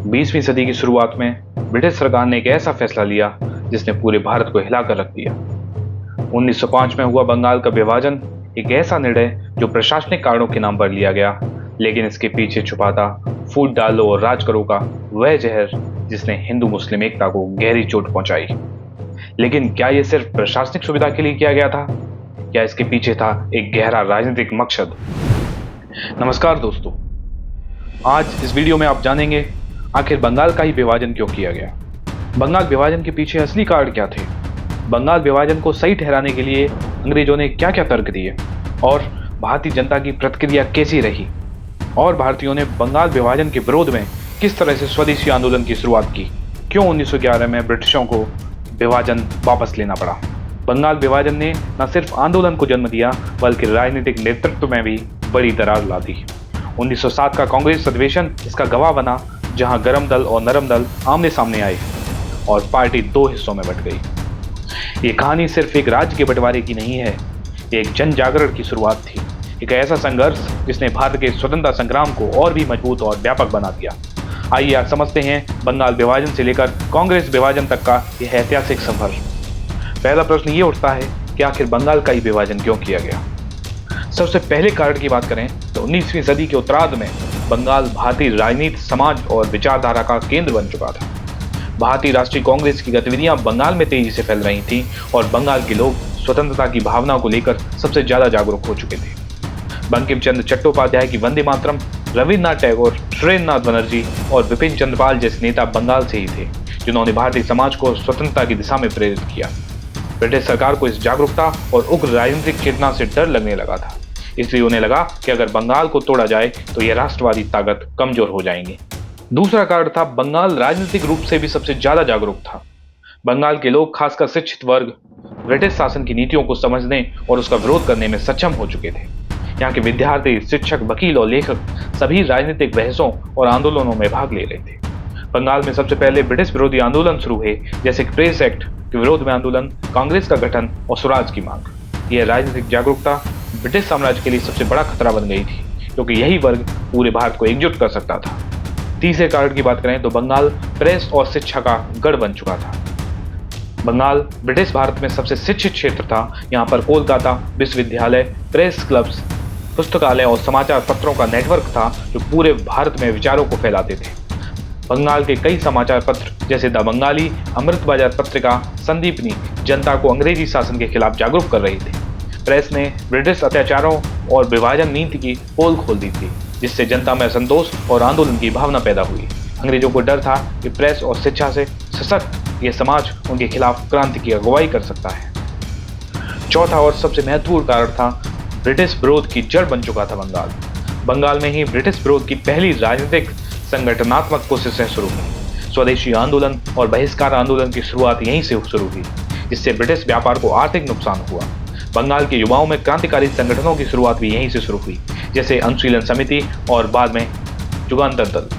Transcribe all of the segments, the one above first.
20वीं सदी की शुरुआत में ब्रिटिश सरकार ने एक ऐसा फैसला लिया जिसने पूरे भारत को हिलाकर रख दिया। 1905 में हुआ बंगाल का विभाजन एक ऐसा निर्णय जो प्रशासनिक कारणों के नाम पर लिया गया, लेकिन इसके पीछे छुपा था फूट डालो और राज करो का वह जहर जिसने हिंदू मुस्लिम एकता को गहरी चोट पहुंचाई। लेकिन क्या यह सिर्फ प्रशासनिक सुविधा के लिए किया गया था या इसके पीछे था एक गहरा राजनीतिक मकसद? नमस्कार दोस्तों, आज इस वीडियो में आप जानेंगे आखिर बंगाल का ही विभाजन क्यों किया गया, बंगाल विभाजन के पीछे असली कारण क्या थे, बंगाल विभाजन को सही ठहराने के लिए अंग्रेजों ने क्या क्या तर्क दिए और भारतीय जनता की प्रतिक्रिया कैसी रही, और भारतीयों ने बंगाल विभाजन के विरोध में किस तरह से स्वदेशी आंदोलन की शुरुआत की, क्यों 1911 में ब्रिटिशों को विभाजन वापस लेना पड़ा। बंगाल विभाजन ने न सिर्फ आंदोलन को जन्म दिया बल्कि राजनीतिक नेतृत्व में भी बड़ी दरार ला दी। 1907 का कांग्रेस अधिवेशन इसका गवाह बना, जहां गर्म दल और नरम दल आमने सामने आए और पार्टी दो हिस्सों में बंट गई। ये कहानी सिर्फ एक राज्य के बंटवारे की नहीं है, ये एक जन जागरण की शुरुआत थी, एक ऐसा संघर्ष जिसने भारत के स्वतंत्रता संग्राम को और भी मजबूत और व्यापक बना दिया। आइए आज समझते हैं बंगाल विभाजन से लेकर कांग्रेस विभाजन तक का यह ऐतिहासिक सफर। पहला प्रश्न ये उठता है कि आखिर बंगाल का ही विभाजन क्यों किया गया। सबसे पहले कारण की बात करें तो 19वीं सदी के उत्तरार्ध में बंगाल भारतीय राजनीति, समाज और विचारधारा का केंद्र बन चुका था। भारतीय राष्ट्रीय कांग्रेस की गतिविधियां बंगाल में तेजी से फैल रही थीं और बंगाल के लोग स्वतंत्रता की भावना को लेकर सबसे ज्यादा जागरूक हो चुके थे। बंकिम चंद्र चट्टोपाध्याय की वंदे मातरम, रविन्द्रनाथ टैगोर, सुरेंद्रनाथ बनर्जी और विपिन चंद्र पाल जैसे नेता बंगाल से ही थे, जिन्होंने भारतीय समाज को स्वतंत्रता की दिशा में प्रेरित किया। ब्रिटिश सरकार को इस जागरूकता और उग्र राजनीतिक चेतना से डर लगने लगा था, इसलिए उन्हें लगा कि अगर बंगाल को तोड़ा जाए तो यह राष्ट्रवादी ताकत कमजोर हो जाएंगे। दूसरा कारण था बंगाल राजनीतिक रूप से भी सबसे ज्यादा जागरूक था। बंगाल के लोग, खासकर शिक्षित वर्ग, ब्रिटिश शासन की नीतियों को समझने और उसका विरोध करने में सक्षम हो चुके थे। यहाँ के विद्यार्थी, शिक्षक, वकील और लेखक सभी राजनीतिक बहसों और आंदोलनों में भाग ले रहे थे। बंगाल में सबसे पहले ब्रिटिश विरोधी आंदोलन शुरू हुए, जैसे प्रेस एक्ट के विरोध में आंदोलन, कांग्रेस का गठन और स्वराज की मांग। यह राजनीतिक जागरूकता ब्रिटिश साम्राज्य के लिए सबसे बड़ा खतरा बन गई थी, क्योंकि यही वर्ग पूरे भारत को एकजुट कर सकता था। तीसरे कारण की बात करें तो बंगाल प्रेस और शिक्षा का गढ़ बन चुका था। बंगाल ब्रिटिश भारत में सबसे शिक्षित क्षेत्र था। यहाँ पर कोलकाता विश्वविद्यालय, प्रेस क्लब्स, पुस्तकालय और समाचार पत्रों का नेटवर्क था जो पूरे भारत में विचारों को फैलाते थे। बंगाल के कई समाचार पत्र जैसे द बंगाली, अमृत बाजार पत्रिका, संदीपनी जनता को अंग्रेजी शासन के खिलाफ जागरूक कर रही थी। प्रेस ने ब्रिटिश अत्याचारों और विभाजन नीति की पोल खोल दी थी, जिससे जनता में असंतोष और आंदोलन की भावना पैदा हुई। अंग्रेजों को डर था कि प्रेस और शिक्षा से सशक्त यह समाज उनके खिलाफ क्रांति की अगुवाई कर सकता है। चौथा और सबसे महत्वपूर्ण कारण था ब्रिटिश विरोध की जड़ बन चुका था बंगाल। बंगाल में ही ब्रिटिश विरोध की पहली राजनीतिक संगठनात्मक कोशिशें शुरू हुई। स्वदेशी आंदोलन और बहिष्कार आंदोलन की शुरुआत यहीं से शुरू हुई, जिससे ब्रिटिश व्यापार को आर्थिक नुकसान हुआ। बंगाल के युवाओं में क्रांतिकारी संगठनों की शुरुआत भी यहीं से शुरू हुई, जैसे अनुशीलन समिति और बाद में जुगांतर दल।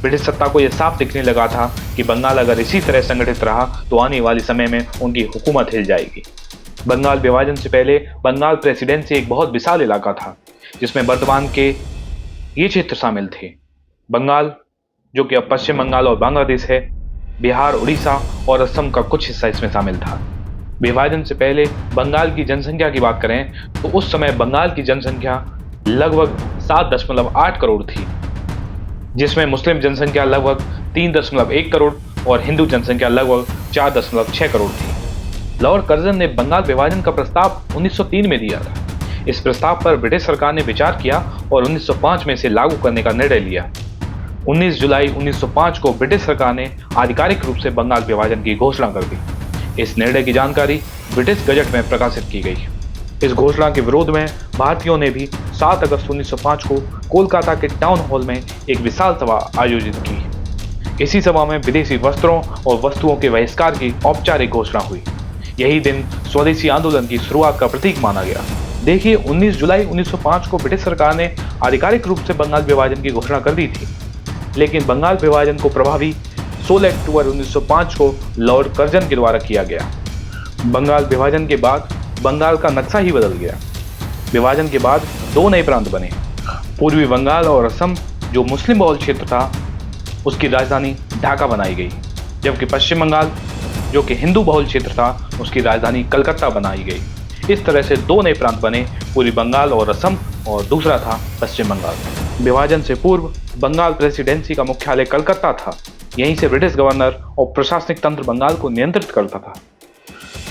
ब्रिटिश सत्ता को यह साफ दिखने लगा था कि बंगाल अगर इसी तरह संगठित रहा तो आने वाले समय में उनकी हुकूमत हिल जाएगी। बंगाल विभाजन से पहले बंगाल प्रेसिडेंसी एक बहुत विशाल इलाका था, जिसमें वर्तमान के ये क्षेत्र शामिल थे। बंगाल, जो कि अब पश्चिम बंगाल और बांग्लादेश है, बिहार, उड़ीसा और असम का कुछ हिस्सा इसमें शामिल था। विभाजन से पहले बंगाल की जनसंख्या की बात करें तो उस समय बंगाल की जनसंख्या लगभग 7.8 करोड़ थी, जिसमें मुस्लिम जनसंख्या लगभग 3.1 करोड़ और हिंदू जनसंख्या लगभग 4.6 करोड़ थी। लॉर्ड कर्जन ने बंगाल विभाजन का प्रस्ताव 1903 में दिया था। इस प्रस्ताव पर ब्रिटिश सरकार ने विचार किया और 1905 में इसे लागू करने का निर्णय लिया। 19 जुलाई 1905 को ब्रिटिश सरकार ने आधिकारिक रूप से बंगाल विभाजन की घोषणा कर दी। इस निर्णय की जानकारी ब्रिटिश गजट में प्रकाशित की गई। इस घोषणा के विरोध में भारतीयों ने भी 7 अगस्त 1905 को कोलकाता के टाउन हॉल में एक विशाल सभा आयोजित की। इसी सभा में विदेशी वस्त्रों और वस्तुओं के बहिष्कार की औपचारिक घोषणा हुई। यही दिन स्वदेशी आंदोलन की शुरुआत का प्रतीक माना गया। देखिए, 19 जुलाई 1905 को ब्रिटिश सरकार ने आधिकारिक रूप से बंगाल विभाजन की घोषणा कर दी थी, लेकिन बंगाल विभाजन को प्रभावी 16 अक्टूबर 1905 को लॉर्ड कर्जन के द्वारा किया गया। बंगाल विभाजन के बाद बंगाल का नक्शा ही बदल गया। विभाजन के बाद दो नए प्रांत बने, पूर्वी बंगाल और असम, जो मुस्लिम बहुल क्षेत्र था, उसकी राजधानी ढाका बनाई गई, जबकि पश्चिम बंगाल, जो कि हिंदू बहुल क्षेत्र था, उसकी राजधानी कलकत्ता बनाई गई। इस तरह से दो नए प्रांत बने, पूर्वी बंगाल और असम, और दूसरा था पश्चिम बंगाल। विभाजन से पूर्व बंगाल प्रेसिडेंसी का मुख्यालय कलकत्ता था। यहीं से ब्रिटिश गवर्नर और प्रशासनिक तंत्र बंगाल को नियंत्रित करता था।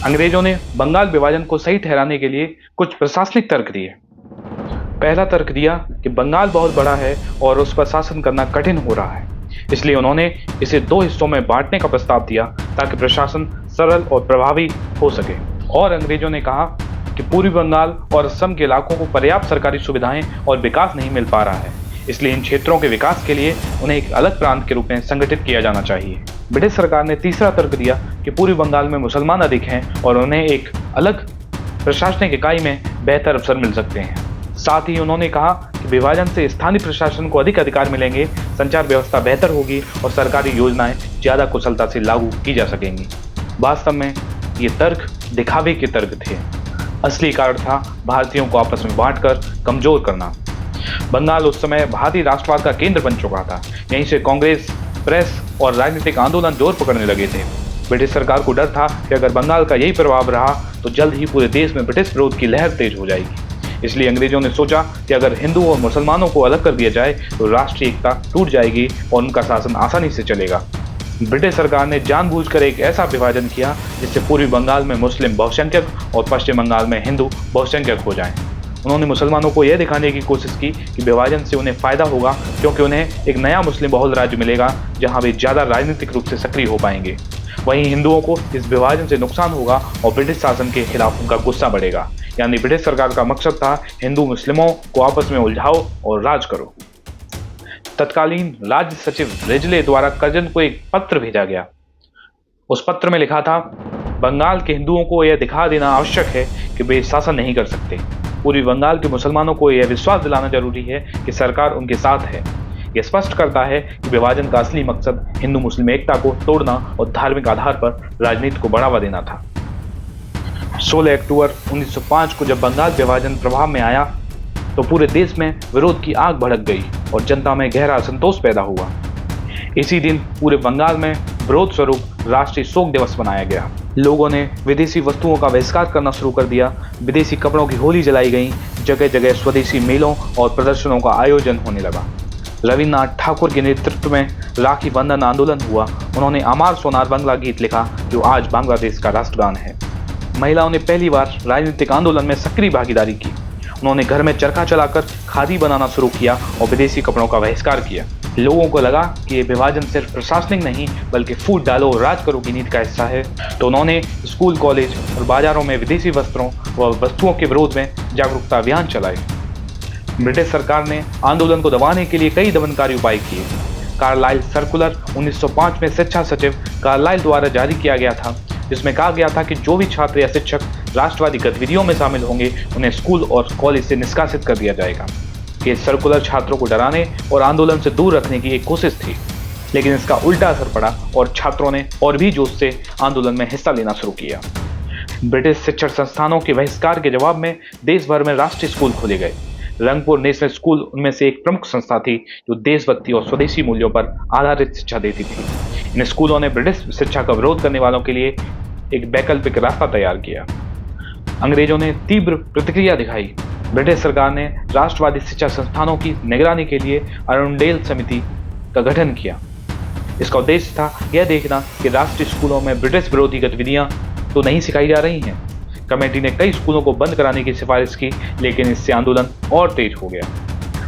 अंग्रेजों ने बंगाल विभाजन को सही ठहराने के लिए कुछ प्रशासनिक तर्क दिए। पहला तर्क दिया कि बंगाल बहुत बड़ा है और उस पर शासन करना कठिन हो रहा है, इसलिए उन्होंने इसे दो हिस्सों में बांटने का प्रस्ताव दिया ताकि प्रशासन सरल और प्रभावी हो सके। और अंग्रेजों ने कहा कि पूर्वी बंगाल और असम के इलाकों को पर्याप्त सरकारी सुविधाएं और विकास नहीं मिल पा रहा है, इसलिए इन क्षेत्रों के विकास के लिए उन्हें एक अलग प्रांत के रूप में संगठित किया जाना चाहिए। ब्रिटिश सरकार ने तीसरा तर्क दिया कि पूर्वी बंगाल में मुसलमान अधिक हैं और उन्हें एक अलग प्रशासनिक इकाई में बेहतर अवसर मिल सकते हैं। साथ ही उन्होंने कहा कि विभाजन से स्थानीय प्रशासन को अधिक अधिकार मिलेंगे, संचार व्यवस्था बेहतर होगी और सरकारी योजनाएं ज्यादा कुशलता से लागू की जा सकेंगी। वास्तव में ये तर्क दिखावे के तर्क थे। असली कारण था भारतीयों को आपस में बांटकर कमजोर करना। बंगाल उस समय भारतीय राष्ट्रवाद का केंद्र बन चुका था। यहीं से कांग्रेस, प्रेस और राजनीतिक आंदोलन जोर पकड़ने लगे थे। ब्रिटिश सरकार को डर था कि अगर बंगाल का यही प्रभाव रहा तो जल्द ही पूरे देश में ब्रिटिश विरोध की लहर तेज हो जाएगी। इसलिए अंग्रेजों ने सोचा कि अगर हिंदू और मुसलमानों को अलग कर दिया जाए तो राष्ट्रीय एकता टूट जाएगी और उनका शासन आसानी से चलेगा। ब्रिटिश सरकार ने जानबूझकर एक ऐसा विभाजन किया जिससे पूर्वी बंगाल में मुस्लिम बहुसंख्यक और पश्चिम बंगाल में हिंदू बहुसंख्यक हो जाएं। उन्होंने मुसलमानों को यह दिखाने की कोशिश की कि विभाजन से उन्हें फायदा होगा, क्योंकि उन्हें एक नया मुस्लिम बहुल राज्य मिलेगा जहां वे ज्यादा राजनीतिक रूप से सक्रिय हो पाएंगे। वहीं हिंदुओं को इस विभाजन से नुकसान होगा और ब्रिटिश शासन के खिलाफ उनका गुस्सा बढ़ेगा। यानी ब्रिटिश सरकार का मकसद था हिंदू मुस्लिमों को आपस में उलझाओ और राज करो। तत्कालीन राज्य सचिव रेजले द्वारा कर्जन को एक पत्र भेजा गया। उस पत्र में लिखा था, बंगाल के हिंदुओं को यह दिखा देना आवश्यक है कि वे शासन नहीं कर सकते। पूर्वी बंगाल के मुसलमानों को यह विश्वास दिलाना जरूरी है कि सरकार उनके साथ है। यह स्पष्ट करता है कि विभाजन का असली मकसद हिंदू मुस्लिम एकता को तोड़ना और धार्मिक आधार पर राजनीति को बढ़ावा देना था। 16 अक्टूबर 1905 को जब बंगाल विभाजन प्रभाव में आया तो पूरे देश में विरोध की आग भड़क गई और जनता में गहरा असंतोष पैदा हुआ। इसी दिन पूरे बंगाल में विरोध स्वरूप राष्ट्रीय शोक दिवस मनाया गया। लोगों ने विदेशी वस्तुओं का बहिष्कार करना शुरू कर दिया। विदेशी कपड़ों की होली जलाई गई। जगह जगह स्वदेशी मेलों और प्रदर्शनों का आयोजन होने लगा। रविन्द्रनाथ ठाकुर के नेतृत्व में राखी बंधन आंदोलन हुआ। उन्होंने अमार सोनार बांग्ला गीत लिखा, जो आज बांग्लादेश का राष्ट्रगान है। महिलाओं ने पहली बार राजनीतिक आंदोलन में सक्रिय भागीदारी की। उन्होंने घर में चरखा चलाकर खादी बनाना शुरू किया और विदेशी कपड़ों का बहिष्कार किया। लोगों को लगा कि ये विभाजन सिर्फ प्रशासनिक नहीं बल्कि फूट डालो और राज करो की नीति का हिस्सा है, तो उन्होंने स्कूल, कॉलेज और बाजारों में विदेशी वस्त्रों व वस्तुओं के विरोध में जागरूकता अभियान चलाए। ब्रिटिश सरकार ने आंदोलन को दबाने के लिए कई दमनकारी उपाय किए। कार्लाइल सर्कुलर 1905 में शिक्षा सचिव कार्लाइल द्वारा जारी किया गया था, जिसमें कहा गया था कि जो भी छात्र या शिक्षक राष्ट्रवादी गतिविधियों में शामिल होंगे उन्हें स्कूल और कॉलेज से निष्कासित कर दिया जाएगा। ये सर्कुलर छात्रों को डराने और आंदोलन से दूर रखने की एक कोशिश थी, लेकिन इसका उल्टा असर पड़ा और छात्रों ने और भी जोश से आंदोलन में हिस्सा लेना शुरू किया। ब्रिटिश शिक्षण संस्थानों के बहिष्कार के जवाब में देश भर में राष्ट्रीय स्कूल खोले गए। रंगपुर नेशनल स्कूल उनमें से एक प्रमुख संस्था थी जो देशभक्ति और स्वदेशी मूल्यों पर आधारित शिक्षा देती थी। इन स्कूलों ने ब्रिटिश शिक्षा का विरोध करने वालों के लिए एक वैकल्पिक रास्ता तैयार किया। अंग्रेजों ने तीव्र प्रतिक्रिया दिखाई। ब्रिटिश सरकार ने राष्ट्रवादी शिक्षा संस्थानों की निगरानी के लिए अरुंडेल समिति का गठन किया। इसका उद्देश्य था यह देखना कि राष्ट्रीय स्कूलों में ब्रिटिश विरोधी गतिविधियां तो नहीं सिखाई जा रही हैं। कमेटी ने कई स्कूलों को बंद कराने की सिफारिश की, लेकिन इससे आंदोलन और तेज हो गया।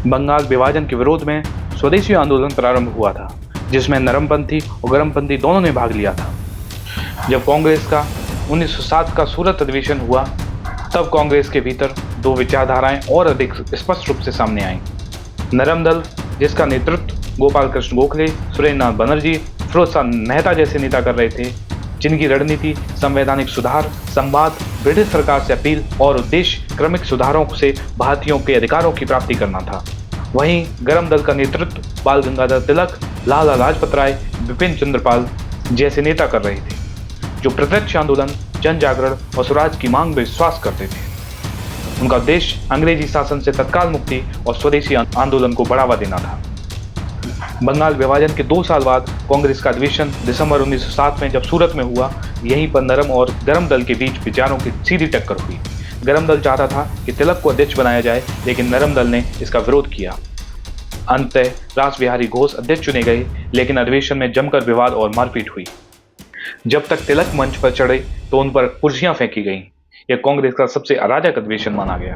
बंगाल विभाजन के विरोध में स्वदेशी आंदोलन प्रारंभ हुआ था, जिसमें नरमपंथी और गर्मपंथी दोनों ने भाग लिया था। जब कांग्रेस का 1907 का सूरत अधिवेशन हुआ, तब कांग्रेस के भीतर दो विचारधाराएं और अधिक स्पष्ट रूप से सामने आईं। नरम दल, जिसका नेतृत्व गोपाल कृष्ण गोखले, सुरेंद्रनाथ बनर्जी, फिरोज शाह मेहता जैसे नेता कर रहे थे, जिनकी रणनीति संवैधानिक सुधार, संवाद, ब्रिटिश सरकार से अपील और उद्देश्य क्रमिक सुधारों से भारतीयों के अधिकारों की प्राप्ति करना था। वहीं गर्म दल का नेतृत्व बाल गंगाधर तिलक, लाला लाजपत राय, बिपिन चंद्रपाल जैसे नेता कर रहे थे, जो प्रत्यक्ष आंदोलन, जन जागरण और स्वराज की मांग में विश्वास करते थे। उनका उद्देश्य अंग्रेजी शासन से तत्काल मुक्ति और स्वदेशी आंदोलन को बढ़ावा देना था। बंगाल विभाजन के 2 साल बाद कांग्रेस का अधिवेशन दिसंबर 1907 में जब सूरत में हुआ, यहीं पर नरम और गरम दल के बीच विचारों की सीधी टक्कर हुई। गरम दल चाहता था कि तिलक को अध्यक्ष बनाया जाए, लेकिन नरम दल ने इसका विरोध किया। अंततः रास बिहारी घोष अध्यक्ष चुने गए, लेकिन अधिवेशन में जमकर विवाद और मारपीट हुई। जब तक तिलक मंच पर चढ़े तो उन पर कुर्सियां फेंकी गईं। यह कांग्रेस का सबसे अराजक अधिवेशन माना गया।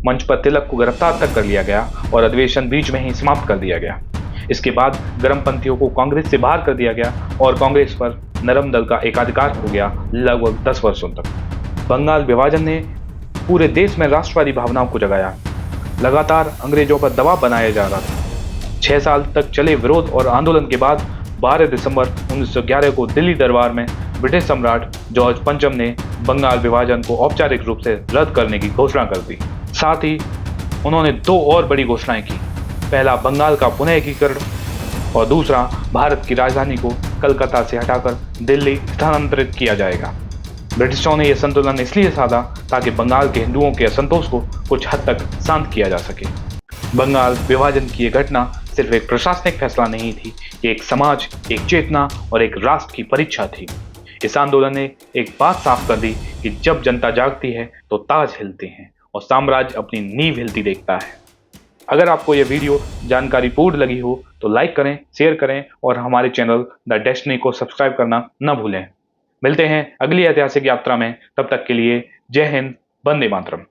मंच पर तिलक को गिरफ्तार तक कर लिया गया और अधिवेशन बीच में ही समाप्त कर दिया गया। इसके बाद गरमपंथियों को कांग्रेस से बाहर कर दिया गया और कांग्रेस पर नरम दल का एकाधिकार हो गया लगभग 10 वर्षों तक। बंगाल विभाजन ने पूरे देश में राष्ट्रवादी भावनाओं को जगाया। लगातार अंग्रेजों पर दबाव बनाया जा रहा था। 6 साल तक चले विरोध और आंदोलन के बाद 12 दिसंबर 1911 को दिल्ली दरबार में ब्रिटिश सम्राट जॉर्ज पंचम ने बंगाल विभाजन को औपचारिक रूप से रद्द करने की घोषणा कर दी। साथ ही उन्होंने 2 और बड़ी घोषणाएं की। पहला, बंगाल का पुनः एकीकरण और दूसरा, भारत की राजधानी को कलकत्ता से हटाकर दिल्ली स्थानांतरित किया जाएगा। ब्रिटिशों ने यह संतुलन इसलिए साधा ताकि बंगाल के हिंदुओं के असंतोष को कुछ हद तक शांत किया जा सके। बंगाल विभाजन की यह घटना सिर्फ एक प्रशासनिक फैसला नहीं थी, ये एक समाज, एक चेतना और एक राष्ट्र की परीक्षा थी। इस आंदोलन ने एक बात साफ कर दी कि जब जनता जागती है तो ताज हिलते हैं और साम्राज्य अपनी नींव हिलती देखता है। अगर आपको यह वीडियो जानकारीपूर्ण लगी हो तो लाइक करें, शेयर करें और हमारे चैनल द डेस्टिनी को सब्सक्राइब करना न भूलें। मिलते हैं अगली ऐतिहासिक यात्रा में, तब तक के लिए जय हिंद, वंदे मातरम।